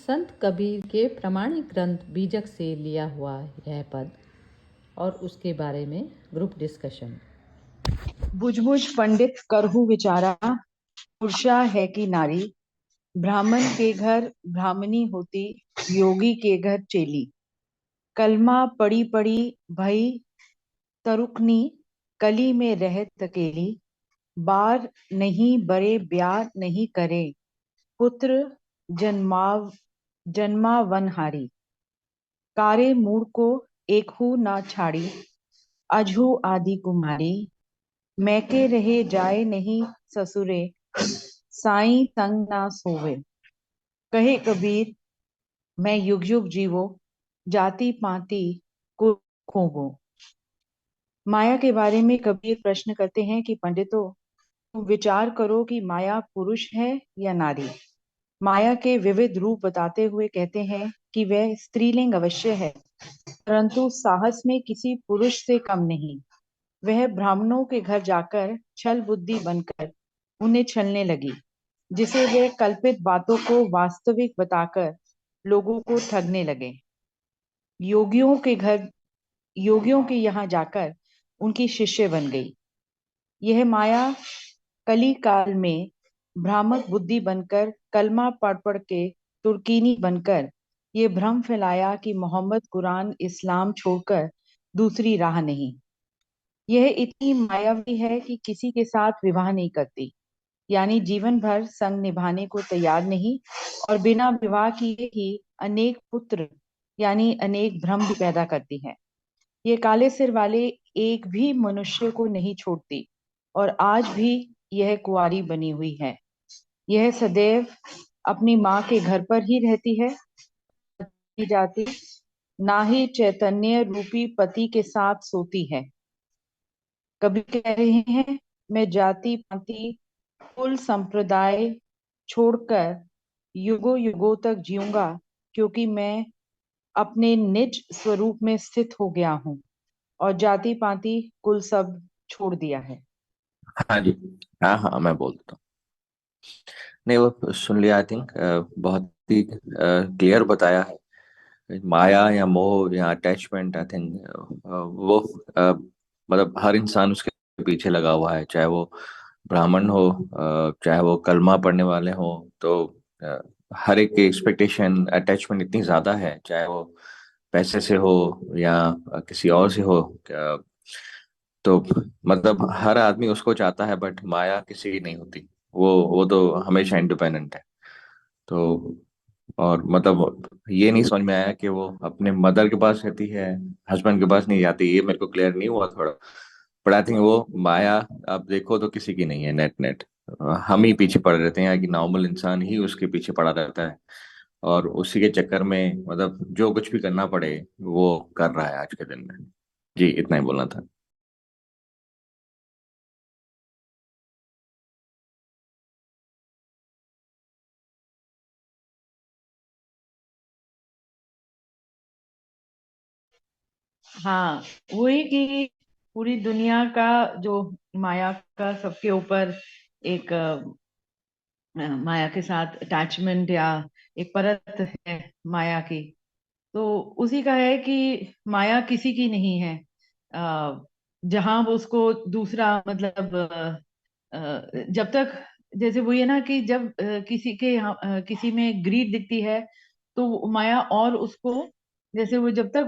संत कबीर के प्रामाणिक ग्रंथ बीजक से लिया हुआ यह पद और उसके बारे में ग्रुप डिस्कशन। बुझ बुझ पंडित करहु विचारा, पुरुषा है कि नारी। ब्राह्मण के घर ब्राह्मणी होती, योगी के घर चेली। कलमा पड़ी पड़ी भई तरुकनी, कली में रहत अकेली। बार नहीं बरे ब्याह नहीं करे, पुत्र जन्मावनहारी। कारे मूड को एकहू ना छाड़ी, अजहू आदि कुमारी। मैके रहे जाए नहीं ससुरे, साईं संग ना सोवे। कहे कबीर मैं युग युग जीवो, जाति पाति को खोवो। माया के बारे में कबीर प्रश्न करते हैं कि पंडितों, तुम विचार करो कि माया पुरुष है या नारी। माया के विविध रूप बताते हुए कहते हैं कि वह स्त्रीलिंग अवश्य है, परंतु साहस में किसी पुरुष से कम नहीं। वह ब्राह्मणों के घर जाकर छल बुद्धि बनकर उन्हें छलने लगी, जिसे वे कल्पित बातों को वास्तविक बताकर लोगों को ठगने लगे। योगियों के यहाँ जाकर उनकी शिष्य बन गई। यह माया कली काल में भ्रामक बुद्धि बनकर, कलमा पढ़ पढ़ के तुर्कीनी बनकर ये भ्रम फैलाया कि मोहम्मद कुरान इस्लाम छोड़कर दूसरी राह नहीं। यह इतनी मायावी है कि किसी के साथ विवाह नहीं करती, यानी जीवन भर संग निभाने को तैयार नहीं, और बिना विवाह किए ही अनेक पुत्र यानी अनेक भ्रम भी पैदा करती है। ये काले सिर वाले एक भी मनुष्य को नहीं छोड़ती, और आज भी यह कुंवारी बनी हुई है। यह सदैव अपनी माँ के घर पर ही रहती है, जाती, ना ही चैतन्य रूपी पति के साथ सोती है। कभी कह रहे हैं, मैं जाति पाति कुल संप्रदाय छोड़कर युगों युगों तक जीऊंगा, क्योंकि मैं अपने निज स्वरूप में स्थित हो गया हूँ और जाति पाति कुल सब छोड़ दिया है। हाँ जी। हाँ हाँ, मैं बोल देता हूँ। नहीं, वो सुन लिया। आई थिंक बहुत ही क्लियर बताया है। माया या मोह या अटैचमेंट, आई थिंक वो मतलब हर इंसान उसके पीछे लगा हुआ है, चाहे वो ब्राह्मण हो, चाहे वो कलमा पढ़ने वाले हो। तो अ, हर एक की एक्सपेक्टेशन अटैचमेंट इतनी ज्यादा है, चाहे वो पैसे से हो या किसी और से हो। तो मतलब हर आदमी उसको चाहता है, बट माया किसी की नहीं होती। वो तो हमेशा इंडिपेंडेंट है। तो और मतलब ये नहीं समझ में आया कि वो अपने मदर के पास रहती है, हस्बैंड के पास नहीं जाती। ये मेरे को क्लियर नहीं हुआ थोड़ा। बट आई थिंक वो माया, आप देखो तो किसी की नहीं है। नेट नेट हम ही पीछे पड़े रहते हैं, कि नॉर्मल इंसान ही उसके पीछे पड़ा रहता है, और उसी के चक्कर में मतलब जो कुछ भी करना पड़े वो कर रहा है आज के दिन में। जी, इतना ही बोलना था। हाँ, वही कि पूरी दुनिया का जो माया का सबके ऊपर एक माया के साथ अटैचमेंट या एक परत है माया की, तो उसी का है कि माया किसी की नहीं है। जहां वो उसको दूसरा मतलब जब तक, जैसे वो ये ना कि जब किसी के यहाँ किसी में ग्रीड दिखती है, तो वो माया और उसको, जैसे वो जब तक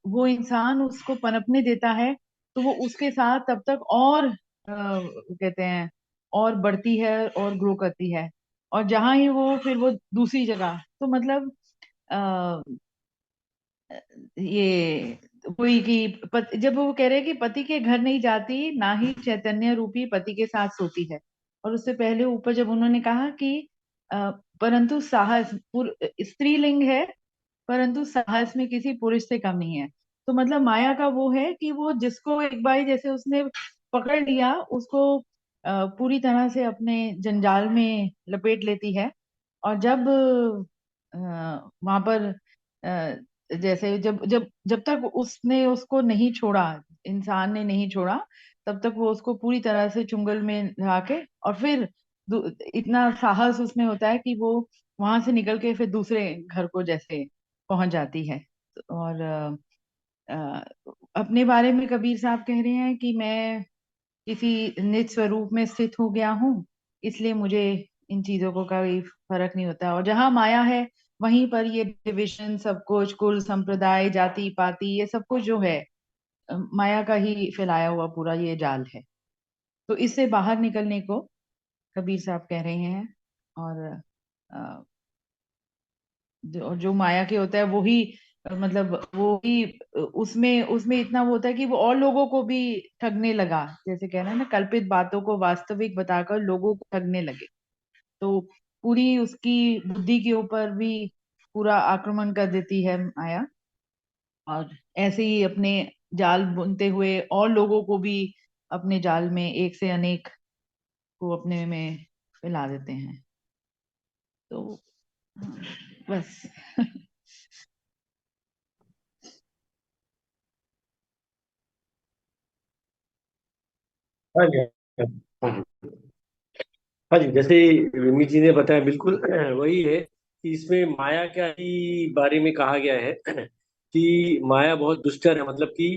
वो इंसान उसको पनपने देता है, तो वो उसके साथ तब तक और कहते हैं और बढ़ती है और ग्रो करती है। और जहां ही वो फिर वो दूसरी जगह, तो मतलब आ, ये वही कि जब वो कह रहे हैं कि पति के घर नहीं जाती, ना ही चैतन्य रूपी पति के साथ सोती है। और उससे पहले ऊपर जब उन्होंने कहा कि परंतु साहस स्त्रीलिंग है, परंतु साहस में किसी पुरुष से कम नहीं है। तो मतलब माया का वो है कि वो जिसको एक बार जैसे उसने पकड़ लिया, उसको पूरी तरह से अपने जंजाल में लपेट लेती है। और जब वहां पर जैसे जब जब जब तक उसने उसको नहीं छोड़ा, इंसान ने नहीं छोड़ा, तब तक वो उसको पूरी तरह से चुंगल में रहा के, और फिर इतना साहस उसमें होता है कि वो वहां से निकल के फिर दूसरे घर को जैसे पहुंच जाती है। और अ, अपने बारे में कबीर साहब कह रहे हैं कि मैं किसी निज स्वरूप में स्थित हो गया हूँ, इसलिए मुझे इन चीजों को कोई फर्क नहीं होता। और जहां माया है वहीं पर ये डिविजन, सब कुछ, कुल, संप्रदाय, जाति पाति, ये सब कुछ जो है माया का ही फैलाया हुआ पूरा ये जाल है। तो इससे बाहर निकलने को कबीर साहब कह रहे हैं। और अ, जो माया के होता है वो ही मतलब वो ही उसमें उसमें इतना वो होता है कि वो और लोगों को भी ठगने लगा, जैसे कहना है ना, कल्पित बातों को वास्तविक बताकर लोगों को ठगने लगे। तो पूरी उसकी बुद्धि के ऊपर भी पूरा आक्रमण कर देती है माया, और ऐसे ही अपने जाल बुनते हुए और लोगों को भी अपने जाल में एक से अनेक को अपने में फैला देते हैं। तो बस। हाँ जी। हाँ जी। हाँ जी, जैसे रिमी जी ने बताया बिल्कुल वही है कि इसमें माया का ही बारे में कहा गया है कि माया बहुत दुष्कर है। मतलब कि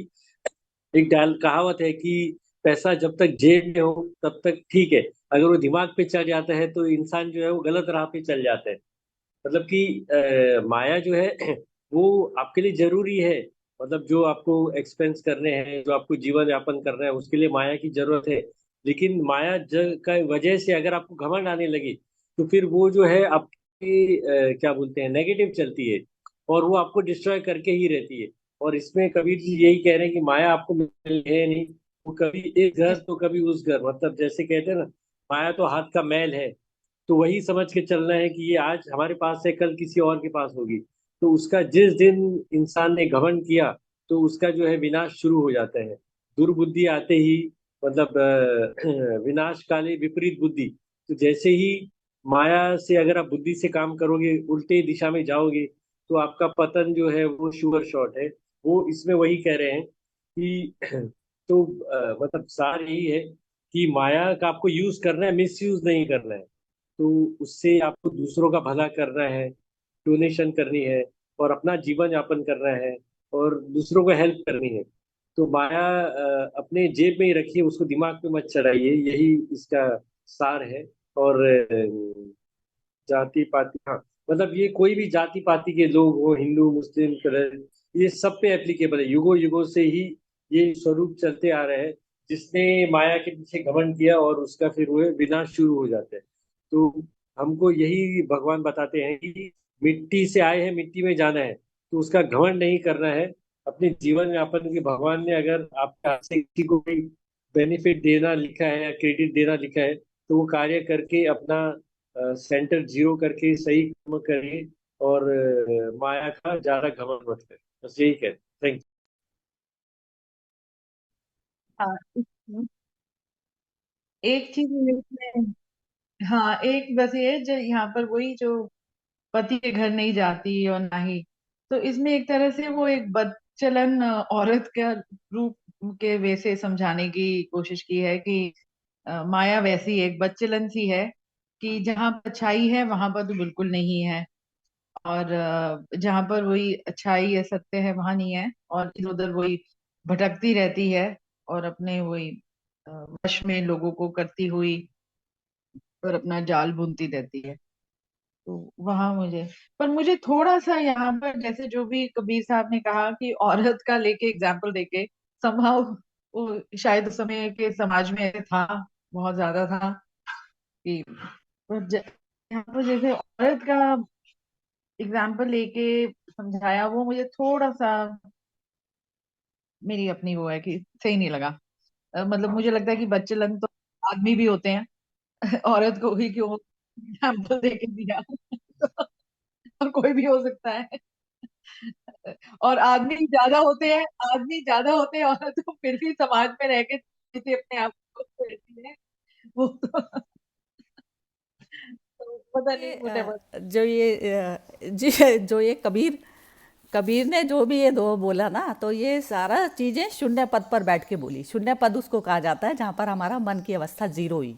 एक डाल कहावत है कि पैसा जब तक जेब में हो तब तक ठीक है, अगर वो दिमाग पे चढ़ जाता है तो इंसान जो है वो गलत राह पे चल जाता है। मतलब कि माया जो है वो आपके लिए जरूरी है। मतलब जो आपको एक्सपेंस करने हैं, जो आपको जीवन यापन करना है, उसके लिए माया की जरूरत है। लेकिन माया का वजह से अगर आपको घमंड आने लगी तो फिर वो जो है आपकी क्या बोलते हैं, नेगेटिव चलती है और वो आपको डिस्ट्रॉय करके ही रहती है। और इसमें कबीर जी यही कह रहे हैं कि माया आपको मिल है नहीं, वो कभी इस घर तो कभी उस घर। मतलब जैसे कहते हैं ना, माया तो हाथ का मैल है। तो वही समझ के चलना है कि ये आज हमारे पास है, कल किसी और के पास होगी। तो उसका जिस दिन इंसान ने घमंड किया तो उसका जो है विनाश शुरू हो जाता है। दुर्बुद्धि आते ही, मतलब विनाश काले विपरीत बुद्धि। तो जैसे ही माया से अगर आप बुद्धि से काम करोगे, उल्टे दिशा में जाओगे, तो आपका पतन जो है वो श्योर शॉट है। वो इसमें वही कह रहे हैं कि तो मतलब सार यही है कि माया का आपको यूज करना है, मिस यूज नहीं करना है। तो उससे आपको दूसरों का भला करना है, डोनेशन करनी है, और अपना जीवन यापन करना है, और दूसरों को हेल्प करनी है। तो माया अपने जेब में ही रखिए, उसको दिमाग पे मत चढ़ाइए, यही इसका सार है। और जाति पाति, हाँ, मतलब ये कोई भी जाति पाति के लोग हो, हिंदू मुस्लिम कलर, ये सब पे एप्लीकेबल है। युगों युगों से ही ये स्वरूप चलते आ रहे हैं। जिसने माया के पीछे घमंड किया और उसका फिर वो विनाश शुरू हो जाता है। तो हमको यही भगवान बताते हैं कि मिट्टी से आए हैं, मिट्टी में जाना है। तो उसका घमंड नहीं करना है। अपने जीवन यापन के भगवान ने अगर आपके हाथ से किसी को कोई बेनिफिट देना लिखा है या क्रेडिट देना लिखा है, तो वो कार्य करके अपना सेंटर जीरो करके सही काम करें। और माया का ज्यादा घमंड मत करें। बस यही कह, थैंक हाँ, एक चीज इसमें, हाँ एक बस ये जो यहाँ पर वही जो पति के घर नहीं जाती और ना ही, तो इसमें एक तरह से वो एक बदचलन औरत का रूप के वैसे समझाने की कोशिश की है कि माया वैसी एक बदचलन सी है कि जहाँ पर अच्छाई है वहां पर तो बिल्कुल नहीं है, और जहाँ पर वही अच्छाई है, सत्य है, वहां नहीं है, और इधर उधर वही भटकती रहती है और अपने वही वश में लोगों को करती हुई और अपना जाल बुनती रहती है। तो वहां मुझे, पर मुझे थोड़ा सा यहाँ पर जैसे जो भी कबीर साहब ने कहा कि औरत का लेके एग्जाम्पल देके संभव, वो शायद उस समय के समाज में ऐसे था, बहुत ज्यादा था कि पर यहाँ पर जैसे औरत का एग्जाम्पल लेके समझाया, वो मुझे थोड़ा सा, मेरी अपनी वो है कि सही नहीं लगा। मतलब मुझे लगता है कि बच्चलन तो आदमी भी होते हैं, औरत को ही क्यों एग्जाम्पल देके दिया। और कोई भी हो सकता है, और आदमी ज्यादा होते हैं, आदमी ज्यादा होते हैं, औरत तो फिर भी समाज में रह के जैसे अपने आप को रहती है वो तो पता नहीं, ये मुझे जी, जो ये कबीर कबीर ने जो भी ये दो बोला ना, तो ये सारा चीज़ें शून्य पद पर बैठ के बोली। शून्य पद उसको कहा जाता है जहाँ पर हमारा मन की अवस्था जीरो हुई।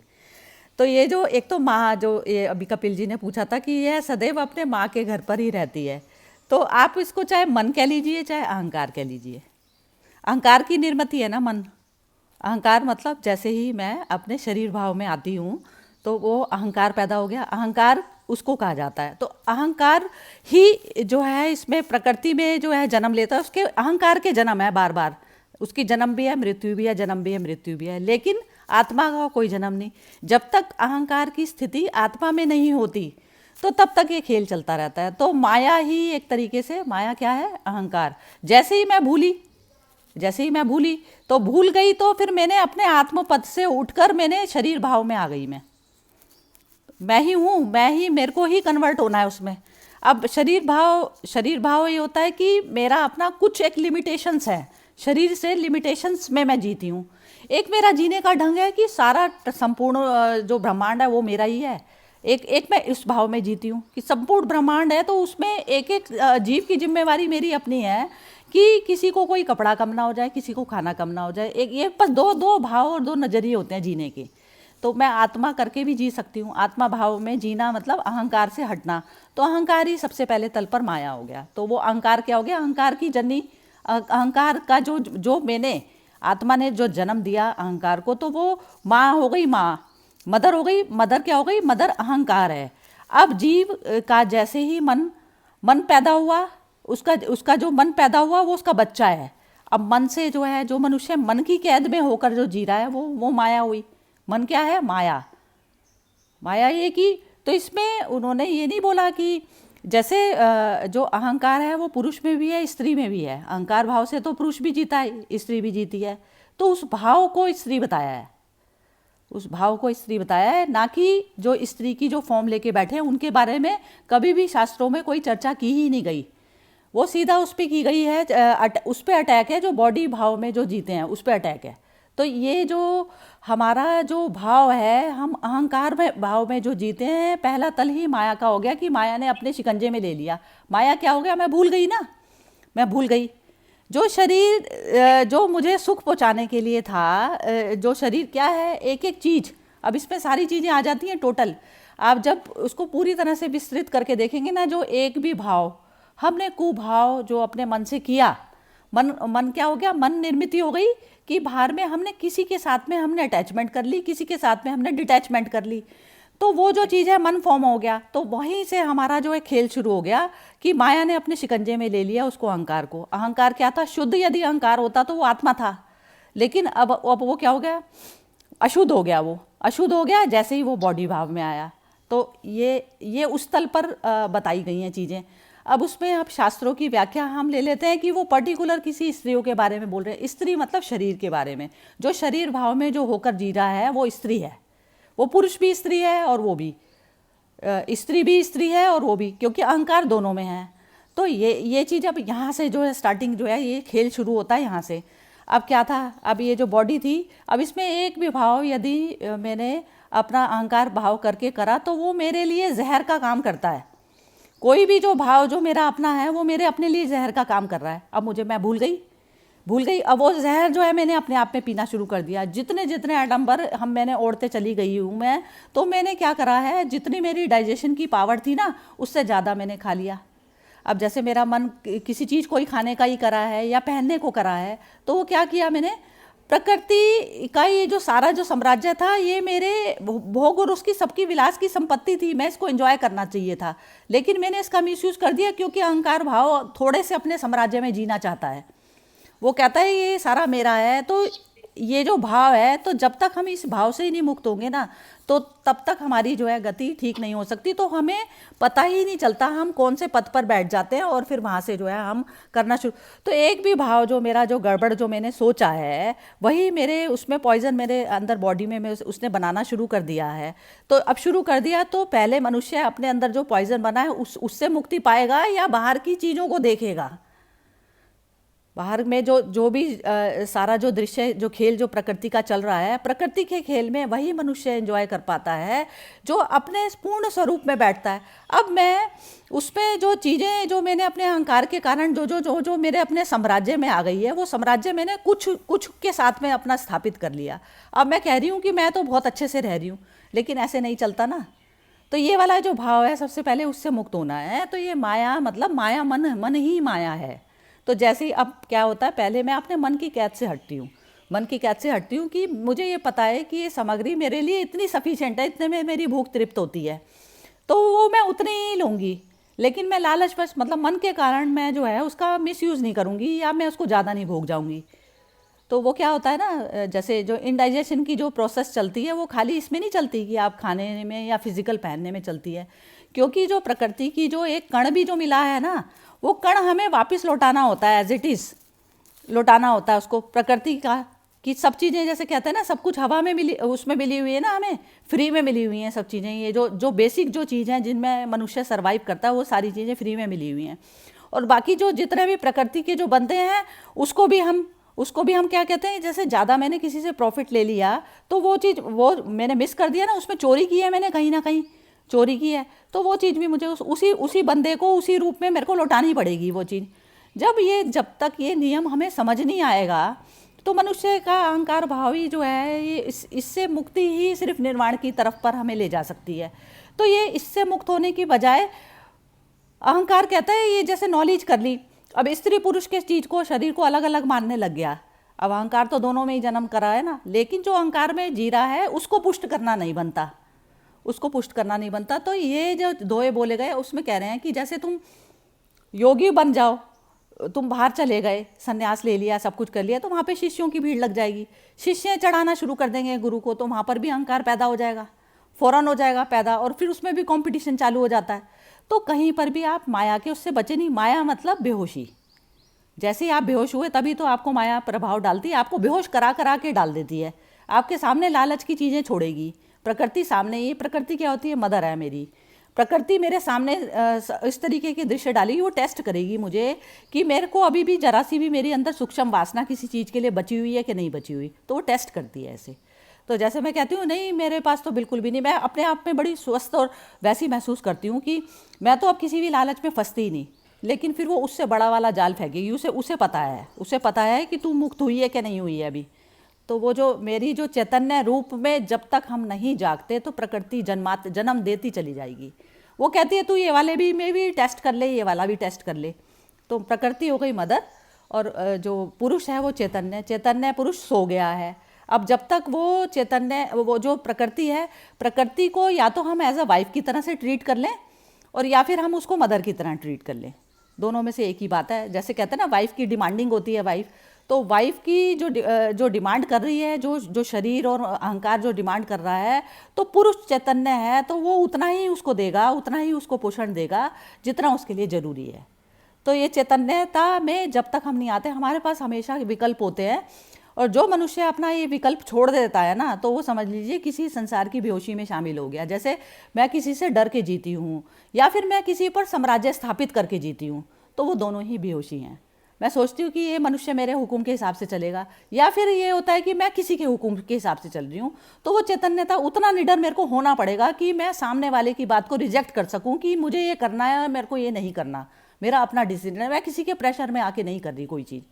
तो ये जो एक तो माँ, जो ये अभी कपिल जी ने पूछा था कि यह सदैव अपने माँ के घर पर ही रहती है, तो आप इसको चाहे मन कह लीजिए चाहे अहंकार कह लीजिए। अहंकार की निर्मिति है ना मन। अहंकार मतलब जैसे ही मैं अपने शरीर भाव में आती हूँ तो वो अहंकार पैदा हो गया। अहंकार उसको कहा जाता है। तो अहंकार ही जो है इसमें प्रकृति में जो है जन्म लेता है, उसके अहंकार के जन्म है बार बार, उसकी जन्म भी है मृत्यु भी है, जन्म भी है मृत्यु भी है, लेकिन आत्मा का कोई जन्म नहीं। जब तक अहंकार की स्थिति आत्मा में नहीं होती तो तब तक ये खेल चलता रहता है। तो माया ही एक तरीके से, माया क्या है? अहंकार। जैसे ही मैं भूली तो भूल गई, तो फिर मैंने अपने आत्मपद से उठकर मैंने शरीर भाव में आ गई। मैं ही हूँ, मैं ही, मेरे को ही कन्वर्ट होना है उसमें। अब शरीर भाव ये होता है कि मेरा अपना कुछ एक लिमिटेशंस है, शरीर से लिमिटेशंस में मैं जीती हूँ। एक मेरा जीने का ढंग है कि सारा संपूर्ण जो ब्रह्मांड है वो मेरा ही है। एक मैं इस भाव में जीती हूँ कि संपूर्ण ब्रह्मांड है, तो उसमें एक एक जीव की जिम्मेवारी मेरी अपनी है कि किसी को कोई कपड़ा कम ना हो जाए, किसी को खाना कम ना हो जाए। एक ये बस दो भाव और दो नज़रिए होते हैं जीने के। तो मैं आत्मा करके भी जी सकती हूँ। आत्मा भाव में जीना मतलब अहंकार से हटना। तो अहंकार ही सबसे पहले तल पर माया हो गया। तो वो अहंकार क्या हो गया? अहंकार की जननी, अहंकार का जो मैंने, आत्मा ने जो जन्म दिया अहंकार को, तो वो माँ हो गई, माँ मदर हो गई। मदर क्या हो गई? मदर अहंकार है। अब जीव का जैसे ही मन पैदा हुआ, उसका जो मन पैदा हुआ वो उसका बच्चा है। अब मन से जो है, जो मनुष्य मन की कैद में होकर जो जी रहा है वो माया हुई। मन क्या है? माया ये कि, तो इसमें उन्होंने ये नहीं बोला कि जैसे जो अहंकार है वो पुरुष में भी है, स्त्री में भी है। अहंकार भाव से तो पुरुष भी जीता है, स्त्री भी जीती है। तो उस भाव को स्त्री बताया है, ना कि जो स्त्री की जो फॉर्म लेके बैठे हैं उनके बारे में कभी भी शास्त्रों में कोई चर्चा की ही नहीं गई। वो सीधा उस पर की गई है, उस पर अटैक है, जो बॉडी भाव में जो जीते हैं उस पर अटैक है। तो ये जो हमारा जो भाव है, हम अहंकार में भाव में जो जीते हैं, पहला तल ही माया का हो गया कि माया ने अपने शिकंजे में ले लिया। माया क्या हो गया? मैं भूल गई। जो शरीर जो मुझे सुख पहुंचाने के लिए था, जो शरीर क्या है? एक एक चीज़। अब इसमें सारी चीज़ें आ जाती हैं टोटल। आप जब उसको पूरी तरह से विस्तृत करके देखेंगे ना, जो एक भी भाव हमने कुभाव जो अपने मन से किया, मन क्या हो गया? मन निर्मित हो गई कि बाहर में हमने किसी के साथ में हमने अटैचमेंट कर ली, किसी के साथ में हमने डिटैचमेंट कर ली। तो वो जो चीज़ है मन फॉर्म हो गया। तो वहीं से हमारा जो है खेल शुरू हो गया कि माया ने अपने शिकंजे में ले लिया उसको, अहंकार को। अहंकार क्या था? शुद्ध यदि अहंकार होता तो वो आत्मा था, लेकिन अब वो क्या हो गया? अशुद्ध हो गया। वो अशुद्ध हो गया जैसे ही वो बॉडी भाव में आया। तो ये उस तल पर बताई गई हैं चीज़ें। अब उसमें अब शास्त्रों की व्याख्या हम ले लेते हैं कि वो पर्टिकुलर किसी स्त्रियों के बारे में बोल रहे हैं। स्त्री मतलब शरीर के बारे में, जो शरीर भाव में जो होकर जी रहा है वो स्त्री है। वो पुरुष भी स्त्री है और वो भी स्त्री भी स्त्री है और वो भी, क्योंकि अहंकार दोनों में है। तो ये चीज़ अब यहाँ से जो है स्टार्टिंग जो है, ये खेल शुरू होता है यहाँ से। अब क्या था? अब ये जो बॉडी थी, अब इसमें एक भी भाव यदि मैंने अपना अहंकार भाव करके करा तो वो मेरे लिए जहर का काम करता है। कोई भी जो भाव जो मेरा अपना है वो मेरे अपने लिए जहर का काम कर रहा है। अब मैं भूल गई। अब वो जहर जो है मैंने अपने आप में पीना शुरू कर दिया। जितने आडंबर मैंने ओढ़ते चली गई हूँ मैं, तो मैंने क्या करा है, जितनी मेरी डाइजेशन की पावर थी ना, उससे ज़्यादा मैंने खा लिया। अब जैसे मेरा मन किसी चीज़ को ही खाने का ही करा है या पहनने को करा है, तो वो क्या किया मैंने, प्रकृति का ये जो सारा जो साम्राज्य था, ये मेरे भोग और उसकी सबकी विलास की संपत्ति थी। मैं इसको एंजॉय करना चाहिए था, लेकिन मैंने इसका मिसयूज़ कर दिया, क्योंकि अहंकार भाव थोड़े से अपने साम्राज्य में जीना चाहता है। वो कहता है ये सारा मेरा है। तो ये जो भाव है, तो जब तक हम इस भाव से ही नहीं मुक्त होंगे ना, तो तब तक हमारी जो है गति ठीक नहीं हो सकती। तो हमें पता ही नहीं चलता हम कौन से पद पर बैठ जाते हैं और फिर वहाँ से जो है हम करना शुरू। तो एक भी भाव जो मेरा जो गड़बड़ जो मैंने सोचा है, वही मेरे उसमें पॉइजन मेरे अंदर बॉडी में उसने बनाना शुरू कर दिया है। तो अब शुरू कर दिया, तो पहले मनुष्य अपने अंदर जो पॉइजन बना है उससे मुक्ति पाएगा या बाहर की चीज़ों को देखेगा। बाहर में जो भी सारा जो दृश्य जो खेल जो प्रकृति का चल रहा है, प्रकृति के खेल में वही मनुष्य एंजॉय कर पाता है जो अपने पूर्ण स्वरूप में बैठता है। अब मैं उसमें जो चीज़ें जो मैंने अपने अहंकार के कारण जो मेरे अपने साम्राज्य में आ गई है, वो साम्राज्य मैंने कुछ के साथ में अपना स्थापित कर लिया। अब मैं कह रही हूँ कि मैं तो बहुत अच्छे से रह रही हूँ, लेकिन ऐसे नहीं चलता ना। तो ये वाला जो भाव है सबसे पहले उससे मुक्त होना है। तो ये माया मतलब माया मन ही माया है। तो जैसे ही अब क्या होता है, पहले मैं अपने मन की कैद से हटती हूँ, मन की कैद से हटती हूँ कि मुझे ये पता है कि ये सामग्री मेरे लिए इतनी सफिशिएंट है, इतने में मेरी भूख तृप्त होती है, तो वो मैं उतनी ही लूँगी। लेकिन मैं लालचवश मतलब मन के कारण मैं जो है उसका मिसयूज़ नहीं करूँगी या मैं उसको ज़्यादा नहीं भोग जाऊँगी। तो वो क्या होता है ना, जैसे जो इंडाइजेशन की जो प्रोसेस चलती है वो खाली इसमें नहीं चलती कि आप खाने में या फिजिकल पहनने में चलती है, क्योंकि जो प्रकृति की जो एक कण भी जो मिला है ना, वो कण हमें वापस लौटाना होता है, एज इट इज़ लौटाना होता है उसको। प्रकृति का कि सब चीज़ें जैसे कहते हैं ना, सब कुछ हवा में मिली, उसमें मिली हुई है ना, हमें फ्री में मिली हुई हैं सब चीज़ें। ये जो जो बेसिक जो चीज़ हैं जिनमें मनुष्य सर्वाइव करता है वो सारी चीज़ें फ्री में मिली हुई हैं। और बाकी जो जितने भी प्रकृति के जो बनते हैं उसको भी हम क्या कहते हैं, जैसे ज़्यादा मैंने किसी से प्रॉफिट ले लिया तो वो चीज़ वो मैंने मिस कर दिया ना, उसमें चोरी की है मैंने, कहीं ना कहीं चोरी की है, तो वो चीज़ भी मुझे उसी बंदे को उसी रूप में मेरे को लौटानी पड़ेगी वो चीज़। जब तक ये नियम हमें समझ नहीं आएगा तो मनुष्य का अहंकार भाव ही जो है ये इससे मुक्ति ही सिर्फ निर्वाण की तरफ पर हमें ले जा सकती है। तो ये इससे मुक्त होने की बजाय अहंकार कहता है ये जैसे नॉलेज कर ली, अब स्त्री पुरुष के चीज़ को, शरीर को अलग अलग मानने लग गया। अब अहंकार तो दोनों में ही जन्म करा है ना, लेकिन जो अहंकार में जी रहा है उसको पुष्ट करना नहीं बनता, उसको पुष्ट करना नहीं बनता। तो ये जो दोए बोले गए उसमें कह रहे हैं कि जैसे तुम योगी बन जाओ, तुम बाहर चले गए, संन्यास ले लिया, सब कुछ कर लिया, तो वहाँ पे शिष्यों की भीड़ लग जाएगी, शिष्य चढ़ाना शुरू कर देंगे गुरु को, तो वहाँ पर भी अहंकार पैदा हो जाएगा, फौरन हो जाएगा पैदा, और फिर उसमें भी कंपटीशन चालू हो जाता है। तो कहीं पर भी आप माया के उससे बचे नहीं। माया मतलब बेहोशी, जैसे ही आप बेहोश हुए तभी तो आपको माया प्रभाव डालती है, आपको बेहोश करा करा के डाल देती है, आपके सामने लालच की चीज़ें छोड़ेगी। प्रकृति सामने, ये प्रकृति क्या होती है, मदर है मेरी प्रकृति, मेरे सामने इस तरीके के दृश्य डालेगी, वो टेस्ट करेगी मुझे कि मेरे को अभी भी जरा सी भी मेरे अंदर सूक्ष्म वासना किसी चीज़ के लिए बची हुई है कि नहीं बची हुई, तो वो टेस्ट करती है ऐसे। तो जैसे मैं कहती हूँ नहीं मेरे पास तो बिल्कुल भी नहीं, मैं अपने आप में बड़ी स्वस्थ और वैसी महसूस करती हूँ कि मैं तो अब किसी भी लालच में फंसती ही नहीं। लेकिन फिर वो उससे बड़ा वाला जाल फेंकेगी, उसे पता है कि तू मुक्त हुई है कि नहीं हुई है अभी। तो वो जो मेरी जो चैतन्य रूप में जब तक हम नहीं जागते तो प्रकृति जन्म देती चली जाएगी। वो कहती है तू ये वाले भी में भी टेस्ट कर ले, ये वाला भी टेस्ट कर ले। तो प्रकृति हो गई मदर, और जो पुरुष है वो चैतन्य पुरुष सो गया है। अब जब तक वो चैतन्य, वो जो प्रकृति है, प्रकृति को या तो हम एज अ वाइफ की तरह से ट्रीट कर लें और या फिर हम उसको मदर की तरह ट्रीट कर लें, दोनों में से एक ही बात है। जैसे कहते हैं ना वाइफ की डिमांडिंग होती है वाइफ, तो वाइफ की जो डिमांड कर रही है, जो शरीर और अहंकार जो डिमांड कर रहा है, तो पुरुष चैतन्य है तो वो उतना ही उसको देगा, उतना ही उसको पोषण देगा जितना उसके लिए ज़रूरी है। तो ये चैतन्यता में जब तक हम नहीं आते, हमारे पास हमेशा विकल्प होते हैं, और जो मनुष्य अपना ये विकल्प छोड़ देता है ना, तो वो समझ लीजिए किसी संसार की बेहोशी में शामिल हो गया। जैसे मैं किसी से डर के जीती हूँ या फिर मैं किसी पर साम्राज्य स्थापित करके जीती हूँ, तो वो दोनों ही बेहोशी हैं। मैं सोचती हूँ कि ये मनुष्य मेरे हुक्म के हिसाब से चलेगा, या फिर ये होता है कि मैं किसी के हुक्म के हिसाब से चल रही हूँ। तो वो चैतन्यता, उतना निडर मेरे को होना पड़ेगा कि मैं सामने वाले की बात को रिजेक्ट कर सकूँ कि मुझे ये करना है, मेरे को ये नहीं करना, मेरा अपना डिसीजन है, मैं किसी के प्रेशर में आके नहीं कर रही कोई चीज़।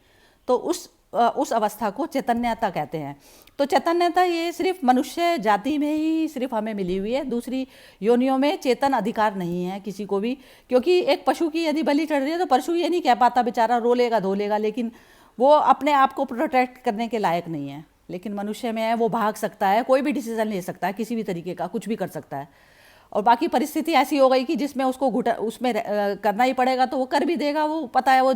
तो उस अवस्था को चैतन्यता कहते हैं। तो चैतन्यता ये सिर्फ मनुष्य जाति में ही सिर्फ हमें मिली हुई है, दूसरी योनियों में चेतन अधिकार नहीं है किसी को भी। क्योंकि एक पशु की यदि बलि चढ़ रही है तो पशु ये नहीं कह पाता, बेचारा रोलेगा धोलेगा, लेकिन वो अपने आप को प्रोटेक्ट करने के लायक नहीं है। लेकिन मनुष्य में है, वो भाग सकता है, कोई भी डिसीजन ले सकता है, किसी भी तरीके का कुछ भी कर सकता है। और बाकी परिस्थिति ऐसी हो गई कि जिसमें उसको उसमें करना ही पड़ेगा, तो वो कर भी देगा। वो पता है वो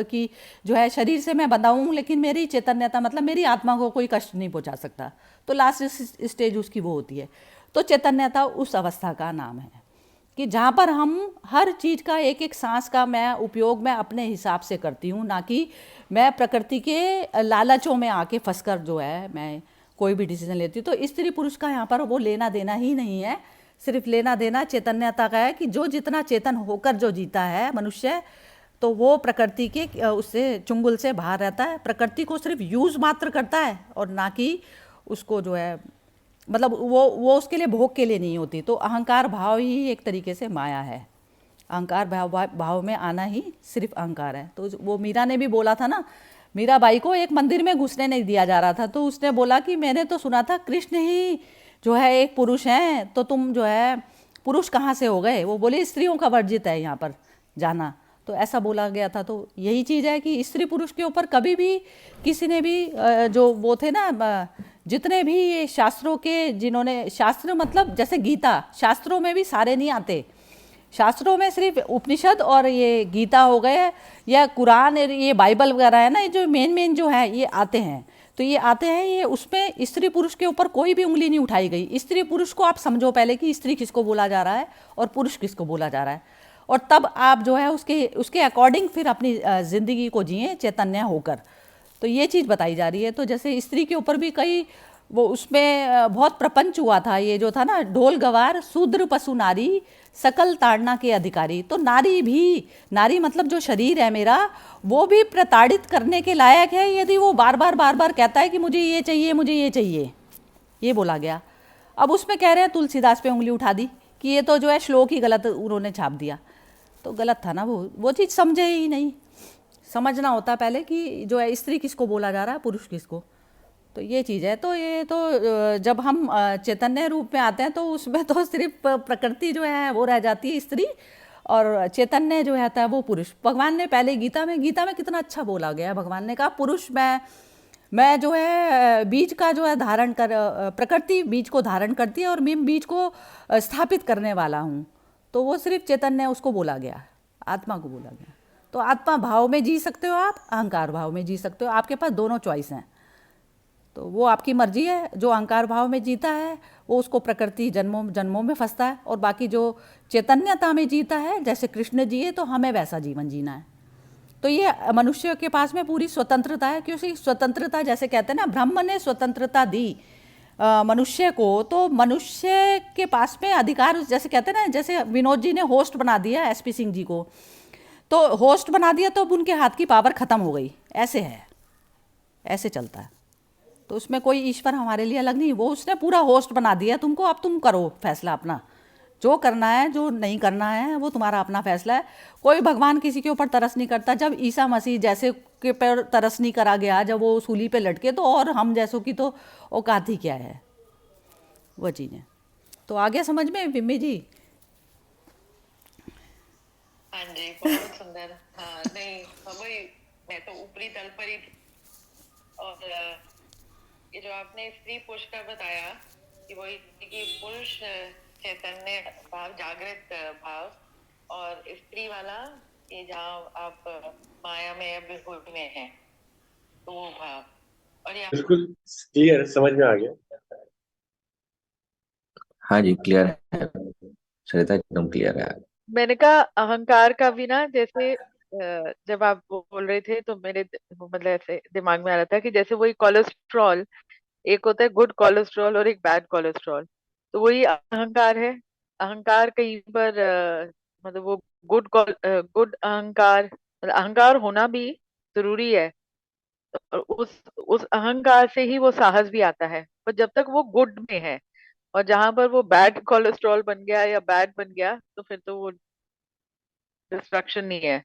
कि जो है शरीर से मैं बंधा हूँ, लेकिन मेरी चैतन्यता मतलब मेरी आत्मा को कोई कष्ट नहीं पहुँचा सकता। तो लास्ट स्टेज उसकी वो होती है। तो चैतन्यता उस अवस्था का नाम है कि जहाँ पर हम हर चीज़ का, एक एक सांस का मैं उपयोग मैं अपने हिसाब से करती हूँ, ना कि मैं प्रकृति के लालचों में आके फंसकर जो है मैं कोई भी डिसीजन लेती हूँ। तो स्त्री पुरुष का यहाँ पर वो लेना देना ही नहीं है, सिर्फ लेना देना चैतन्यता का है कि जो जितना चेतन होकर जो जीता है मनुष्य, तो वो प्रकृति के उससे चुंगल से बाहर रहता है, प्रकृति को सिर्फ यूज़ मात्र करता है, और ना कि उसको जो है मतलब वो उसके लिए भोग के लिए नहीं होती। तो अहंकार भाव ही एक तरीके से माया है, अहंकार भाव में आना ही सिर्फ अहंकार है। तो वो मीरा ने भी बोला था ना, मीराबाई को एक मंदिर में घुसने नहीं दिया जा रहा था, तो उसने बोला कि मैंने तो सुना था कृष्ण ही जो है एक पुरुष हैं, तो तुम जो है पुरुष कहाँ से हो गए? वो बोले स्त्रियों का वर्जित है यहाँ पर जाना। तो ऐसा बोला गया था। तो यही चीज़ है कि स्त्री पुरुष के ऊपर कभी भी किसी ने भी जो वो थे ना जितने भी ये शास्त्रों के, जिन्होंने शास्त्र मतलब जैसे गीता, शास्त्रों में भी सारे नहीं आते। शास्त्रों में सिर्फ उपनिषद और ये गीता हो गए या कुरान और ये बाइबल वगैरह है ना, ये जो मेन जो है ये आते हैं। तो ये आते हैं, ये उसमें स्त्री पुरुष के ऊपर कोई भी उंगली नहीं उठाई गई। स्त्री पुरुष को आप समझो पहले कि स्त्री किसको बोला जा रहा है और पुरुष किसको बोला जा रहा है, और तब आप जो है उसके अकॉर्डिंग फिर अपनी ज़िंदगी को जिए चैतन्य होकर। तो ये चीज़ बताई जा रही है। तो जैसे स्त्री के ऊपर भी कई वो उसमें बहुत प्रपंच हुआ था, ये जो था ना, ढोल गवार शूद्र पशु नारी सकल ताड़ना के अधिकारी। तो नारी भी, नारी मतलब जो शरीर है मेरा, वो भी प्रताड़ित करने के लायक है यदि वो बार बार कहता है कि मुझे ये चाहिए, मुझे ये चाहिए। ये बोला गया। अब उसमें कह रहे हैं तुलसीदास पे उंगली उठा दी कि ये तो जो है श्लोक ही गलत उन्होंने छाप दिया। तो गलत था ना, वो चीज़ समझे ही नहीं। समझना होता पहले कि जो है स्त्री किसको बोला जा रहा है, पुरुष किसको। तो ये चीज़ है। तो ये तो जब हम चैतन्य रूप में आते हैं तो उसमें तो सिर्फ प्रकृति जो है वो रह जाती है स्त्री, और चैतन्य जो रहता है वो पुरुष। भगवान ने पहले गीता में कितना अच्छा बोला गया है। भगवान ने कहा पुरुष मैं जो है बीज का जो है धारण कर, प्रकृति बीज को धारण करती है और मैं बीज को स्थापित करने वाला हूँ। तो वो सिर्फ चैतन्य उसको बोला गया, आत्मा को बोला गया। तो आत्मा भाव में जी सकते हो आप, अहंकार भाव में जी सकते हो, आपके पास दोनों चॉइस हैं। तो वो आपकी मर्जी है। जो अहंकार भाव में जीता है वो उसको प्रकृति जन्मों जन्मों में फंसता है, और बाकी जो चैतन्यता में जीता है जैसे कृष्ण जिए तो हमें वैसा जीवन जीना है। तो ये मनुष्य के पास में पूरी स्वतंत्रता है, क्योंकि स्वतंत्रता जैसे कहते हैं ना, ब्रह्म ने स्वतंत्रता दी मनुष्य को, तो मनुष्य के पास में अधिकार, जैसे कहते हैं ना, जैसे विनोद जी ने होस्ट बना दिया एसपी सिंह जी को, तो होस्ट बना दिया तो अब उनके हाथ की पावर ख़त्म हो गई। ऐसे है, ऐसे चलता है। तो उसमें कोई ईश्वर हमारे लिए अलग नहीं, वो उसने पूरा होस्ट बना दिया तुमको। अब तुम करो फैसला अपना, जो करना है जो नहीं करना है वो तुम्हारा अपना फैसला है। कोई भगवान किसी के ऊपर तरस नहीं करता। जब ईसा मसीह जैसे के पर तरस नहीं करा गया, जब वो सूली पे लटके, तो और हम जैसों की तो औकात ही क्या है, वो चीज़ें। तो आगे समझ में बिम्मी जी? हाँ जी, बहुत सुंदर। हाँ नहीं, वही मैं तो ऊपरी तल पर ही थी। और ये जो आपने स्त्री पुरुष का बताया कि वही कि पुरुष चैतन्य भाव, जागृत भाव, और स्त्री वाला ये जहाँ आप माया में या विभूति में है, तो वो भाव। और यहाँ बिल्कुल क्लियर, समझ में आ गया। हाँ जी, क्लियर है सरिता, एकदम क्लियर है। मैंने कहा अहंकार का भी ना, जैसे जब आप वो बोल रहे थे तो मेरे मतलब ऐसे दिमाग में आ रहा था कि जैसे वही कोलेस्ट्रॉल, एक होता है गुड कोलेस्ट्रॉल और एक बैड कोलेस्ट्रॉल, तो वही अहंकार है। अहंकार कहीं पर मतलब वो गुड अहंकार, मतलब अहंकार होना भी जरूरी है, और उस अहंकार से ही वो साहस भी आता है, पर जब तक वो गुड में है। और जहां पर वो बैड कोलेस्ट्रॉल बन गया या बैड बन गया, तो फिर तो वो डिस्ट्रक्शन नहीं है।